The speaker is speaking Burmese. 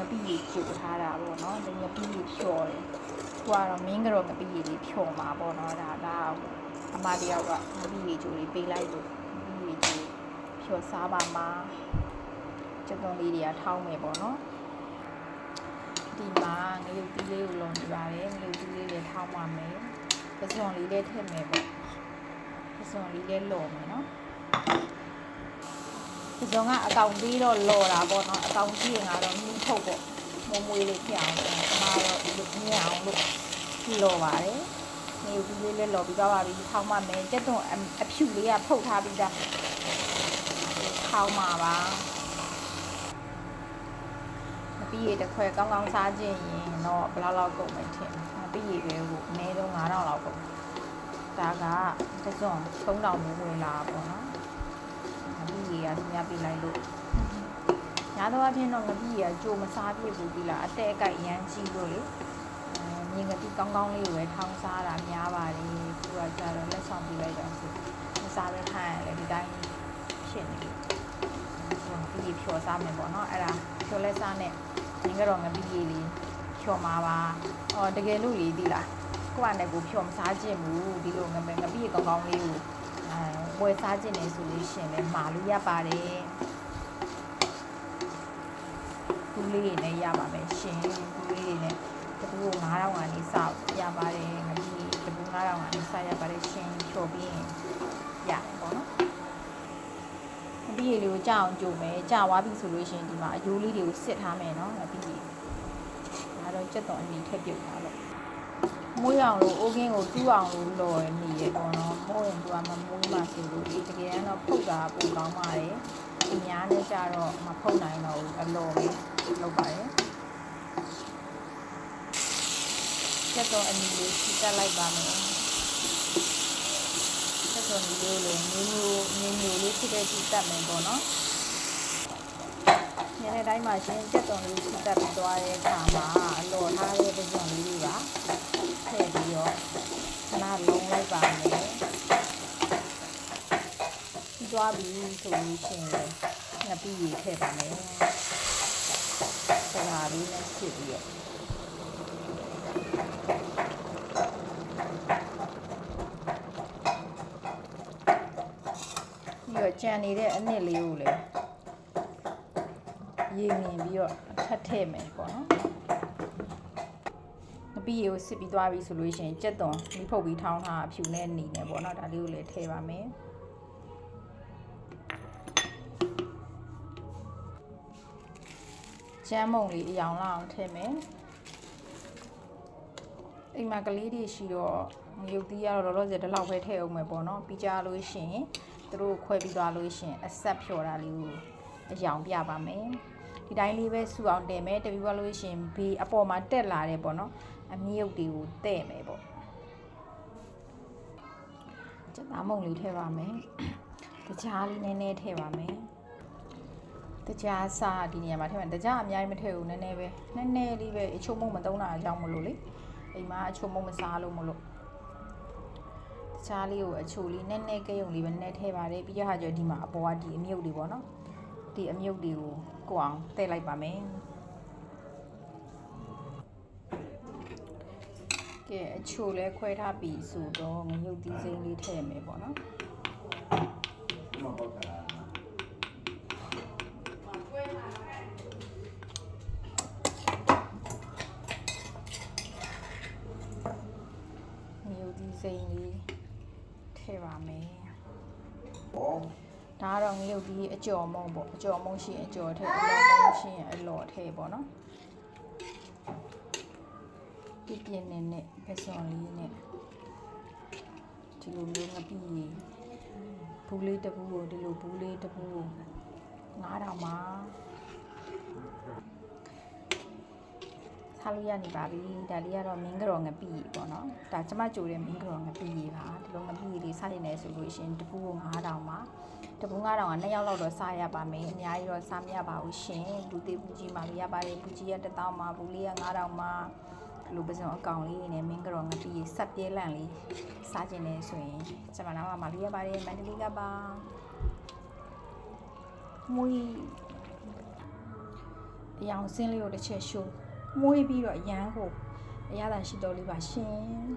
ပိကြီးကျူထားတာပေါ့နော်ဒီငပိကြီးဖြော်တယ်ကိုကတော့မင်းကတော့ငပိကြီးလေးဖြော်မှာပေါ့နော်ဒါအမတယောက်ကငပိကြီးကျူလေးပေးလိုက်လို့ငပိကြီးဖြော်စားပါမှာကျက်သွန်လေးတွေကထောင်းမယ်ပေါ့နော်ဒီမှာငရုတ်သီးလေးကိုလုံနေပါတယ်ငရုတ်သီးလေးတွေထောင်းပါမယ်ပစွန်လေးလည်းထည့်မယ်ပေါ့ပစွန်လေးလည်းလုံမယ်နော်ပစွန်ကအကောင်ပြီးတော့လော်တာပေါ့နော်အကောင်ကြီးငါတော့မြင်းထုတ်ပေါ့မွေးလေးဖြစ်အောင်အမတော့ဒီလိုမြင်အောင်လို့လော်ပါတယ်ငရုတ်သီးလေးလည်းလော်ပြီးတော့ပါပြီထောင်းပါမယ်ကျက်သွန်အဖြူလေးကဖုတ်ထားပြီးသားထောင်းပါပါပြီးရတဲ့ခွဲကောင်းကောင်းစားခြင်းရင်တော့ဘယ်လောက်ကုန်မယ်ထင်ပြီးရပဲကိုအနည်းဆုံး9000လောက်ကုန်ဒါကတစ်စုံ3000မျိုးဝင်လာပေါ့နော်ပြီးရကညပြလိုက်လို့ညာတော့အပြင်တော့ငပြီးရကြိုမစားပြဘူးဒီလားအတဲအကိုက်ရမ်းကြီးလို့လေမြင်ငပြီးကောင်းကောင်းလေးကိုပဲထောင်းစားတာများပါတယ်သူကကြတော့လက်ဆောင်ပြလိုက်တော့ဆိုမစားပဲထိုင်ရလေဒီတိုင်းဖြစ်နေပြီပြီးဖြော်စားမယ်ပေါ့နော်အဲ့ဒါဖြော်လက်စားနဲ့ငင်းကတော့ငပိကြီးလေးဖြော်မှာပါတကယ်လို့လေဒီလားကိုကလည်းကိုဖြော်မစားခြင်းဘူးဒီလိုငပိကြီးကောင်းကောင်းလေးကိုဝယ်စားခြင်းနေဆိုလို့ရှင်လဲမာလို့ရပါတယ်ဘူးလေးနဲ့ရပါမယ်ရှင်ဘူးလေးနဲ့တပူ9000ကနေစရပါတယ်ငပိတပူ9000ကနေစရပါတယ်ရှင်ဖြော်ပြီးရပေါ့နော်ပြီးရလေးကိုကြောက်အောင်ကြိုမယ်ကြာသွားပြီဆိုလို့ရှိရင်ဒီမှာအယိုးလေးတွေကိုစစ်ထားမယ်နော်ပြီးရဒါတော့ကြက်တော်အနီထည့်ပြုတ်ထားလို့မွေးအောင်လို့အိုးကင်းကိုတူးအောင်လို့လော်နေရပေါ့နော်မိုးရင်သူကမမွေးမှဆိုလို့ဒီတကယ်တော့ဖုတ်တာပုံကောင်းပါတယ်အများနဲ့ကြတော့မဖုတ်နိုင်တော့ဘူးအလော်ပဲလုပ်ပါတယ်ကြက်တော်အနီလေးစီတက်လိုက်ပါမယ်ဆိုနေလို့လေမျိုးလေးဖြစ်တဲ့ဒီတက်မယ်ပေါ့နော်ညနေတိုင်းမှာရှင်ကြက်သွန်လေးစီတက်ပြီးသွားတဲ့အခါမှာလော်ထားတဲ့ပစွန်လေးတွေပါထည့်ပြီးတော့ခဏလုံးလိုက်ပါမယ်ပြီးသွားပြီဆိုလို့ရှင်ငပိရေထည့်ပါမယ်စကားလေးနဲ့စစ်ပြီးတော့ကြံနေတဲ့အနစ်လေးကိုလည်းရေမြင်ပြီးတော့ထပ်ထည့်မယ်ပေါ့နော်ငပိရေကိုစစ်ပြီးသွားပြီဆိုလို့ရှိရင်ကြက်သွန်မိဖုတ်ပြီးထောင်းထားအဖြူနဲ့နေနေပေါ့နော်ဒါလေးကိုလည်းထည့်ပါမယ်ကျန်းမုံလေးအယောင်လောက်အောင်ထည့်မယ်အိမ်မှာကလေးတွေရှိတော့ငရုတ်သီးရတော့လောလောဆယ်ဒီလောက်ပဲထည့်အောင်မယ်ပေါ့နော်ပြီးကြလို့ရှိရင်သူတို့ခွဲပြီးသွားလို့ရှိရင်အဆက်ဖြော်တာလေးကိုအယောင်ပြပါမယ်ဒီတိုင်းလေးပဲစုအောင်တင်မယ်တပြီးသွားလို့ရှိရင်ဘေးအပေါ်မှာတက်လာတယ်ပေါ့နော်အမြုပ်တွေကိုတဲ့မယ်ပေါ့ကျသားမုံလေးထည့်ပါမယ်တကြားလေးနည်းနည်းထည့်ပါမယ်တကြားစားဒီနေရာမှာထည့်မယ်တကြားအများကြီးမထည့်ဘူးနည်းနည်းလေးပဲအချို့မုံမသုံးတာအကြောင်းမလို့လေအိမ်မှာအချို့မုံမစားလို့မလို့ချားလေးကိုအချိုလေးနည်းနည်းကဲယုံလေးပဲနည်းနည်းထည့်ပါတယ်ပြီးတော့ဟာကျော်ဒီမှာအပေါ်ကဒီအမြုပ်တွေပေါ့နော်ဒီအမြုပ်တွေကိုကိုအောင်ထည့်လိုက်ပါမယ်ကဲအချိုလဲခွဲထားပြီဆိုတော့ငရုတ်သီးစိမ်းလေးထည့်မယ်ပေါ့နော်ငရုတ်သီးစိမ်းလေးထည့်ပါမယ်ဒါကတော့ငရုတ်ဒီအကျော်မုံပေါ့အကျော်မုံရှိရင်အကျော်ထည့်အလော်မုံရှိရင်အလော်ထည့်ပေါ့နော်ပြင်းပြင်းနဲ့ပစွန်လေးနဲ့ဒီလိုမျိုးငပိဘူးလေးတစ်ဘူးကိုဒီလိုဘူးလေးတစ်ဘူးကို9000မှာထားလို့ရနေပါပြီဒါလေးကတော့မင်းကြော်ငပိပေါ့နော်ဒါကျမကြိုတဲ့မင်းကြော်ငပိပါဒီလိုငပိလေးစားနေတယ်ဆိုလို့ရှိရင်တစ်ဘူးကို9000မှာတပူ9000က2ယောက်လောက်တော့စားရပါမယ်အများကြီးတော့စားမရပါဘူးရှင်လူသေးဘူးကြီးမှမရပါတယ်ဘူးကြီးက1000မှာဘူးလေးက9000မှာလူပစုံအကောင်လေးနဲ့မင်းကြော်ငပိဆက်ပြဲလန့်လေးစားခြင်းနဲ့ဆိုရင်ကျမနာမရရပါတယ်မန္တလေးကပါမွေး အယောင်စင်းလေးကိုတစ်ချက်ရှိုးမွေးပြီးတော့ရမ်းကိုအရသာရှိတော်လေးပါရှင်